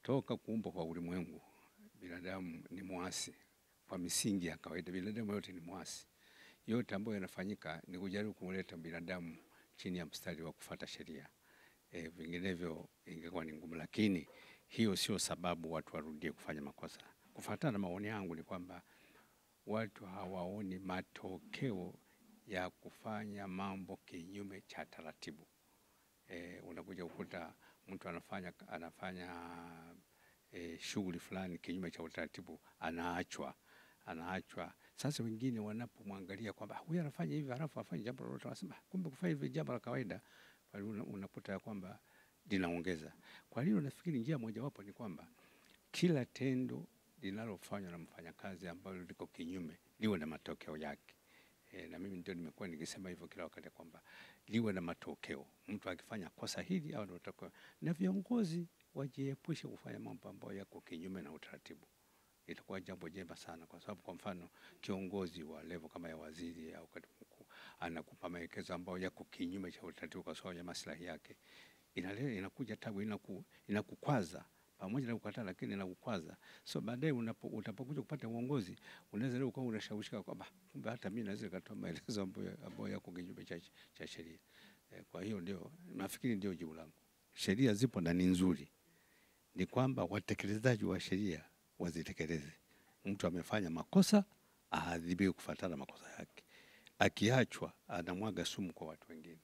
toka kuumbwa kwa ulimwengu binadamu ni muasi. Kwa misingi ya kawaida binadamu yote ni muasi. Yote ambayo yanafanyika ni kujaribu kumleta binadamu chini ya mstari wa kufuata sheria. Vinginevyo ingekuwa ni ngumu, lakini hiyo sio sababu watu warudie kufanya makosa. Kufuatana na maoni yangu ni kwamba watu hawaoni matokeo ya kufanya mambo kinyume cha taratibu. Unakuja ukuta mtu anafanya shughuli fulani kinyume cha utaratibu, anaachwa. Sasa wengine wanapomwangalia kwamba huyu anafanya hivi halafu afanye jambo lolote, wanasema kumbe kufanya hivi jambo la kawaida, unakuta kwamba linaongeza. Kwa hiyo nafikiri njia mojawapo ni kwamba kila tendo linalofanywa na mfanyakazi ambalo liko kinyume liwe na matokeo yake. Na mimi ndio nimekuwa nikisema hivyo kila wakati kwamba liwe na matokeo. Mtu akifanya kosa hili au ndio, na viongozi wajiepushe kufanya mambo ambayo yako kinyume na utaratibu. Itakuwa jambo jema sana, kwa sababu kwa mfano kiongozi wa level kama ya waziri au katibu mkuu anakupa maelekezo ambayo yako kinyume cha utaratibu kwa sababu ya maslahi yake, inakuja tabu, inakukwaza pamoja na kukataa, lakini inakukwaza. So baadaye utapokuja kupata uongozi, unaweza leo ukawa unashawishika kwamba kumbe hata mimi naweza kutoa maelekezo ambayo yako kinyume cha sheria. Kwa hiyo ndio nafikiri ndio jibu langu. Sheria zipo na ni nzuri, ni kwamba watekelezaji wa sheria wazitekeleze. Mtu amefanya makosa aadhibiwe kufuatana na makosa yake. Akiachwa anamwaga sumu kwa watu wengine.